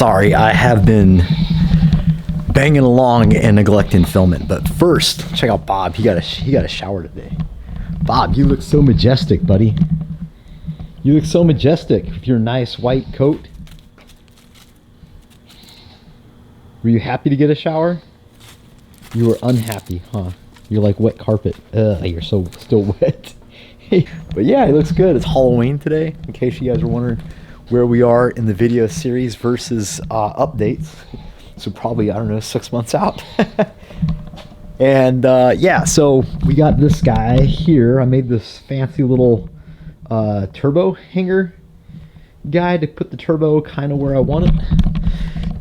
Sorry, I have been banging along and neglecting filming. But first, check out Bob. He got a shower today. Bob, you look so majestic, buddy. You look so majestic with your nice white coat. Were you happy to get a shower? You were unhappy, huh? You're like wet carpet. Ugh, you're so still wet. But yeah, he looks good. It's Halloween today, in case you guys are wondering where we are in the video series versus updates. So probably, I don't know, 6 months out. And yeah, so we got this guy here. I made this fancy little turbo hanger guy to put the turbo kind of where I want it.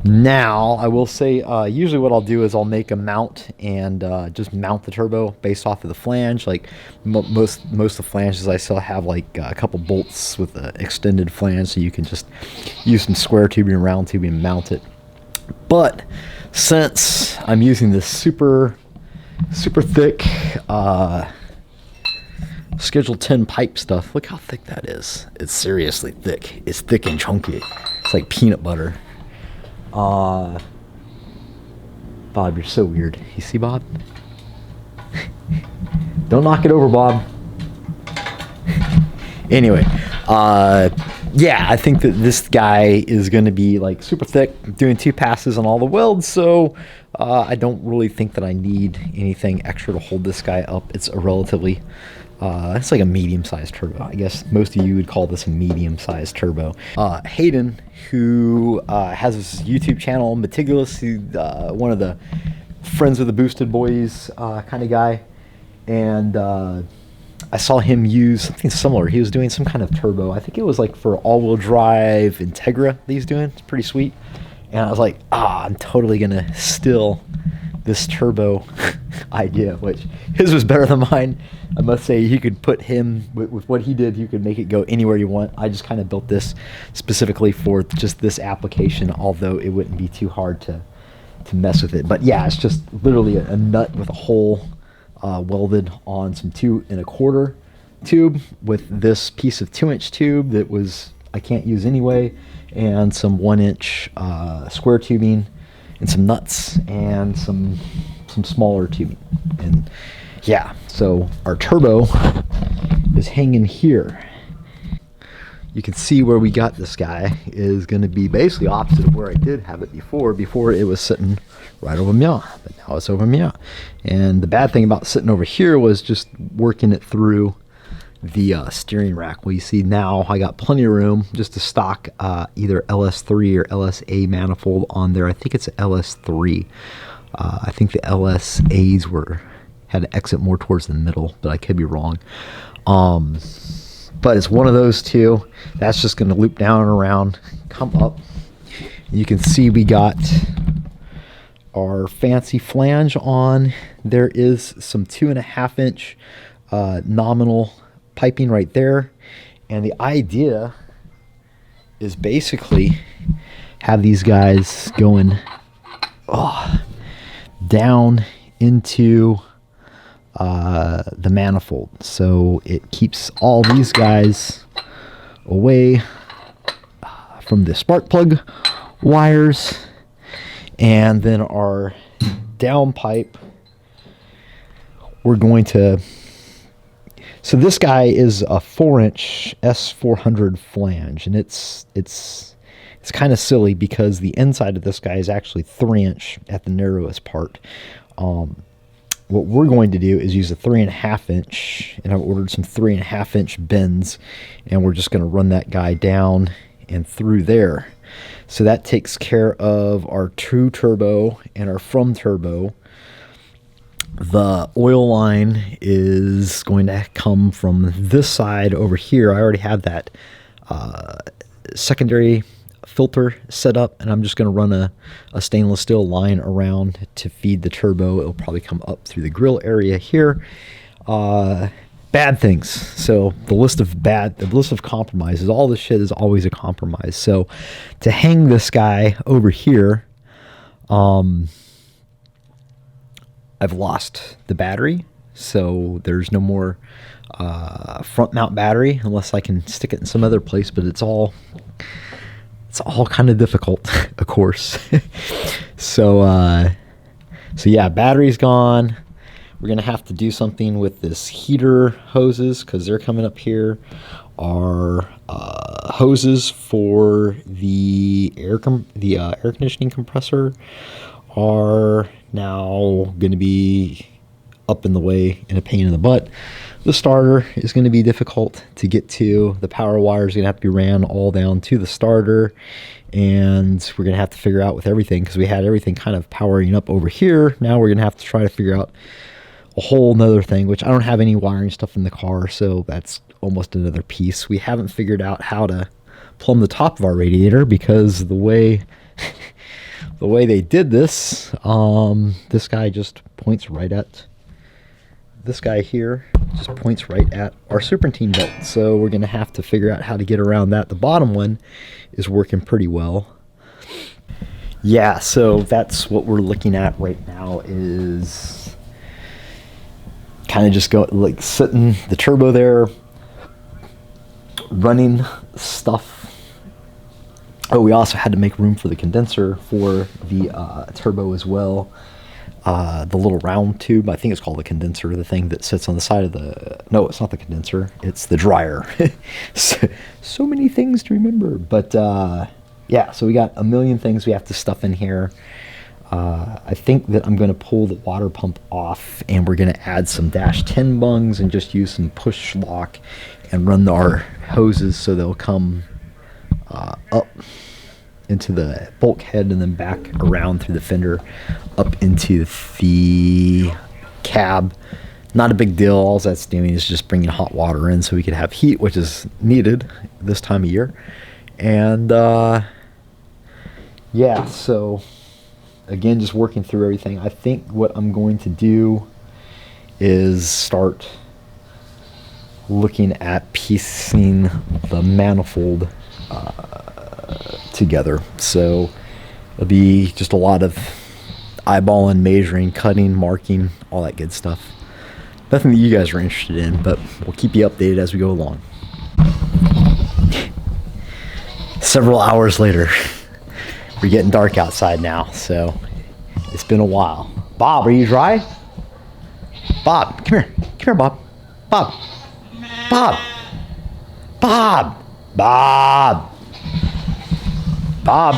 Now, I will say, usually what I'll do is I'll make a mount and just mount the turbo based off of the flange. Like most of the flanges, I still have like a couple bolts with an extended flange, so you can just use some square tubing and round tubing and mount it. But since I'm using this super thick Schedule 10 pipe stuff, look how thick that is. It's seriously thick. It's thick and chunky. It's like peanut butter. Bob, you're so weird. You see, Bob? Don't knock it over, Bob. Anyway, yeah, I think that this guy is going to be like super thick. I'm doing 2 passes on all the welds, so I don't really think that I need anything extra to hold this guy up. It's a relatively it's like a medium-sized turbo. I guess most of you would call this a medium-sized turbo. Hayden, who has this YouTube channel, Meticulous, one of the friends of the Boosted Boys kind of guy, and I saw him use something similar. He was doing some kind of turbo. I think it was like for all-wheel drive Integra that he's doing. It's pretty sweet. And I was like, I'm totally gonna steal this turbo idea, which his was better than mine. I must say, you could put him with what he did, you could make it go anywhere you want. I just kind of built this specifically for just this application, although it wouldn't be too hard to mess with it. But yeah, it's just literally a nut with a hole welded on some 2 1/4 tube with this piece of 2-inch tube that was I can't use anyway, and some 1-inch square tubing and some nuts and some smaller tubing. And yeah, so our turbo is hanging here. You can see where we got this guy is going to be basically opposite of where I did have it before. Before it was sitting right over me, but now it's over me. And the bad thing about sitting over here was just working it through the steering rack. Well, you see now I got plenty of room just to stock either LS3 or LSA manifold on there. I think it's LS3. I think the LSAs had to exit more towards the middle, but I could be wrong. But it's one of those two. That's just going to loop down and around, come up. You can see we got our fancy flange on. There is some 2.5-inch nominal piping right there. And the idea is basically have these guys going down into the manifold, so it keeps all these guys away from the spark plug wires. And then our down pipe, we're going to, so this guy is a 4-inch S400 flange, and it's kind of silly because the inside of this guy is actually 3-inch at the narrowest part. What we're going to do is use a 3.5-inch, and I've ordered some 3.5-inch bends, and we're just going to run that guy down and through there. So that takes care of our true turbo and our from turbo. The oil line is going to come from this side over here. I already have that secondary filter set up, and I'm just going to run a stainless steel line around to feed the turbo. It'll probably come up through the grill area here. Bad things. So the list of compromises, all this shit is always a compromise. So to hang this guy over here, I've lost the battery, so there's no more front mount battery unless I can stick it in some other place, but it's all it's all kind of difficult, of course. So yeah, battery's gone. We're gonna have to do something with this heater hoses because they're coming up here. Our hoses for the air conditioning compressor are now going to be up in the way and a pain in the butt. The starter is going to be difficult to get to. The power wire is going to have to be ran all down to the starter, and we're going to have to figure out with everything, because we had everything kind of powering up over here. Now we're going to have to try to figure out a whole nother thing, which I don't have any wiring stuff in the car, so that's almost another piece. We haven't figured out how to plumb the top of our radiator, because the way they did this, this guy just points right at this guy here, just points right at our serpentine belt. So we're going to have to figure out how to get around that. The bottom one is working pretty well. Yeah, so that's what we're looking at right now, is kind of just go like sitting the turbo there, running stuff. Oh, we also had to make room for the condenser for the turbo as well. The little round tube, I think it's called the condenser, the thing that sits on the side of the... No, it's not the condenser, it's the dryer. So many things to remember. But yeah, so we got a million things we have to stuff in here. I think that I'm going to pull the water pump off, and we're going to add some dash 10 bungs and just use some push lock and run our hoses so they'll come up into the bulkhead and then back around through the fender up into the cab. Not a big deal. All that's doing is just bringing hot water in so we could have heat, which is needed this time of year. And yeah, so again, just working through everything. I think what I'm going to do is start looking at piecing the manifold together. So it'll be just a lot of eyeballing, measuring, cutting, marking, all that good stuff. Nothing that you guys are interested in, but we'll keep you updated as we go along. Several hours later, we're getting dark outside now, so it's been a while. Bob, are you dry? Bob, come here. Come here, Bob. Bob. Bob. Bob. Bob. Bob.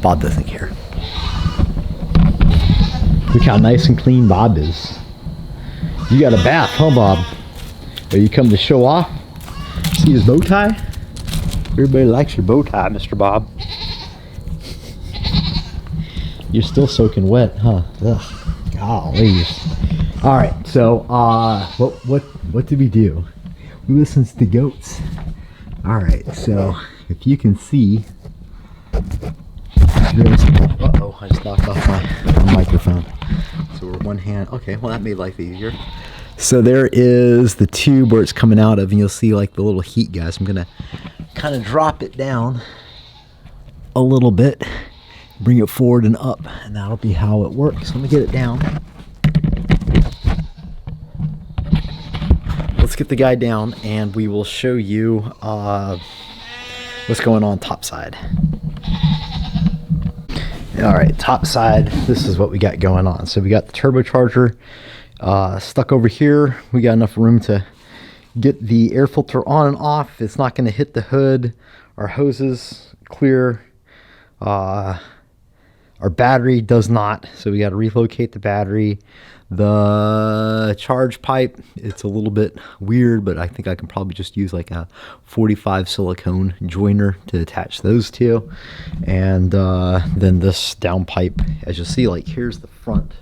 Bob doesn't care. Look how nice and clean Bob is. You got a bath, huh, Bob? Are you come to show off? See his bow tie? Everybody likes your bow tie, Mr. Bob. You're still soaking wet, huh? Ugh, golly. All right, so what did we do? We listened to the goats. All right, so if you can see, uh-oh, I just knocked off my microphone. So we're one hand. Okay, well that made life easier. So there is the tube where it's coming out of, and you'll see like the little heat guys. I'm gonna kind of drop it down a little bit, bring it forward and up, and that'll be how it works. Let me get it down. Let's get the guy down, and we will show you what's going on top side. All right, top side, this is what we got going on. So we got the turbocharger stuck over here. We got enough room to get the air filter on and off. It's not going to hit the hood. Our hoses clear. Our battery does not, so we got to relocate the battery. The charge pipe, it's a little bit weird, but I think I can probably just use like a 45 silicone joiner to attach those two. And then this down pipe, as you'll see, like here's the front.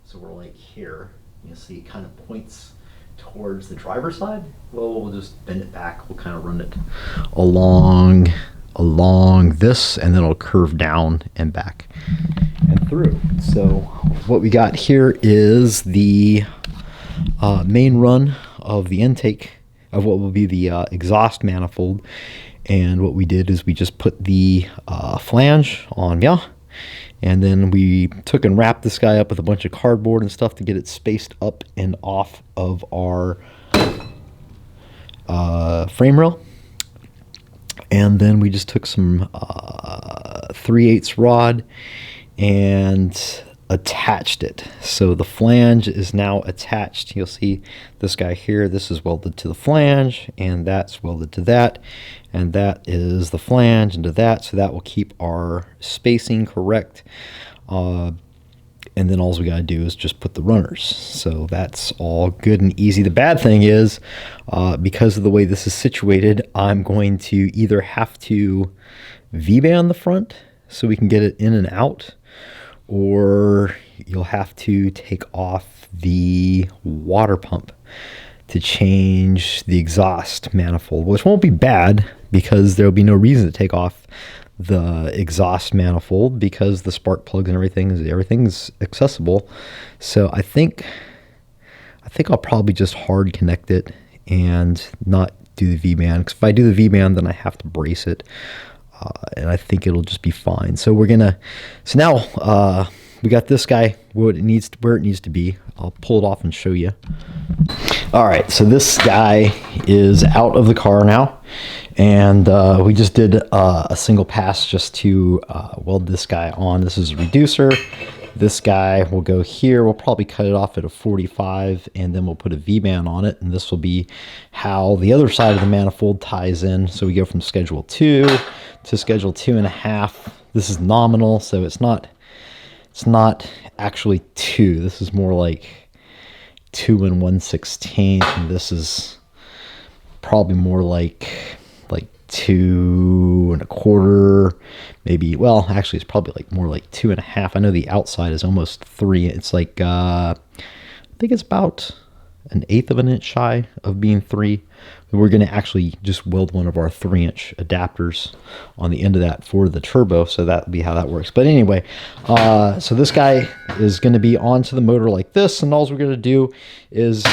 So we're like here. You'll see it kind of points towards the driver's side. Well, we'll just bend it back. We'll kind of run it along this, and then it'll curve down and back and through. So what we got here is the main run of the intake of what will be the exhaust manifold. And what we did is we just put the flange on, yeah, and then we took and wrapped this guy up with a bunch of cardboard and stuff to get it spaced up and off of our frame rail. And then we just took some 3/8 rod and attached it. So the flange is now attached. You'll see this guy here. This is welded to the flange, and that's welded to that. And that is the flange into that. So that will keep our spacing correct. And then all we got to do is just put the runners. So that's all good and easy. The bad thing is, because of the way this is situated, I'm going to either have to V-band the front so we can get it in and out, or you'll have to take off the water pump to change the exhaust manifold, which won't be bad because there'll be no reason to take off the exhaust manifold because the spark plugs and everything's accessible. So I think I'll probably just hard connect it and not do the V-band, because if I do the V-band then I have to brace it, and I think it'll just be fine. So now we got this guy where it needs to be. I'll pull it off and show you. All right, so this guy is out of the car now, and we just did a single pass just to weld this guy on. This is a reducer. This guy will go here. We'll probably cut it off at a 45, and then we'll put a V-band on it, and this will be how the other side of the manifold ties in. So we go from schedule 2 to schedule 2.5. This is nominal, so it's not actually 2. This is more like 2 1/16, and this is probably more like 2 1/4, maybe. Well, actually it's probably more like 2.5. I know the outside is almost 3. It's like I think it's about 1/8 of an inch shy of being 3. We're going to actually just weld one of our 3-inch adapters on the end of that for the turbo, so that'll be how that works. But anyway, so this guy is going to be onto the motor like this, and all we're going to do is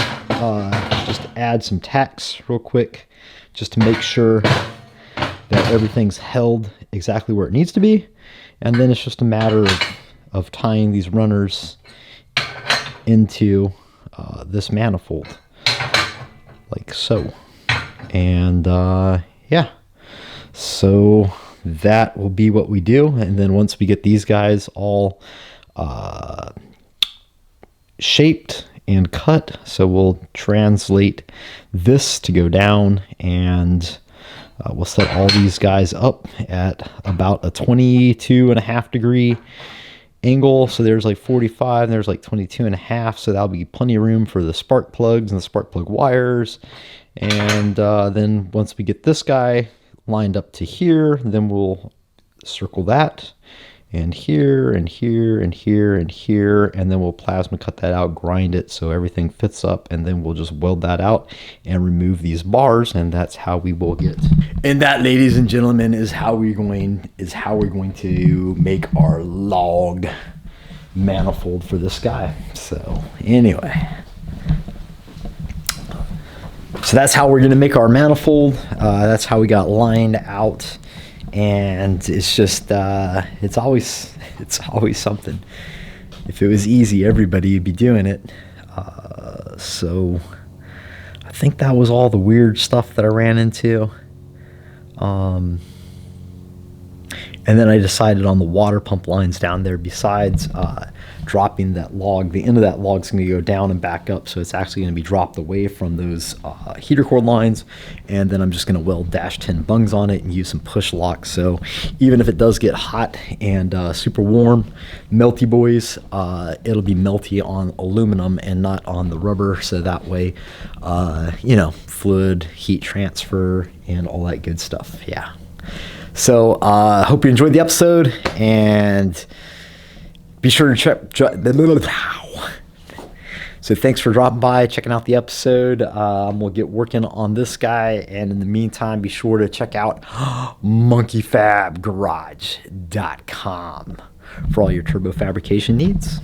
just add some tacks real quick just to make sure that everything's held exactly where it needs to be. And then it's just a matter of tying these runners into this manifold like so. And yeah, so that will be what we do. And then once we get these guys all shaped and cut, so we'll translate this to go down, and we'll set all these guys up at about a 22.5 degree angle. So there's like 45, and there's like 22.5. So that'll be plenty of room for the spark plugs and the spark plug wires. And then once we get this guy lined up to here, then we'll circle that, and here, and here, and here, and here, and then we'll plasma cut that out, grind it so everything fits up, and then we'll just weld that out and remove these bars, and that's how we will get. And that, ladies and gentlemen, is how we're going to make our log manifold for this guy. So anyway, so that's how we're going to make our manifold. That's how we got lined out. And it's just, it's always something. If it was easy, everybody would be doing it. So I think that was all the weird stuff that I ran into. And then I decided on the water pump lines down there, besides dropping that log, the end of that log is going to go down and back up, so it's actually going to be dropped away from those heater cord lines. And then I'm just going to weld -10 bungs on it and use some push locks, so even if it does get hot and super warm, melty boys, it'll be melty on aluminum and not on the rubber, so that way fluid heat transfer and all that good stuff. Yeah. So hope you enjoyed the episode, and be sure to check. So thanks for dropping by, checking out the episode. We'll get working on this guy, and in the meantime, be sure to check out monkeyfabgarage.com for all your turbo fabrication needs.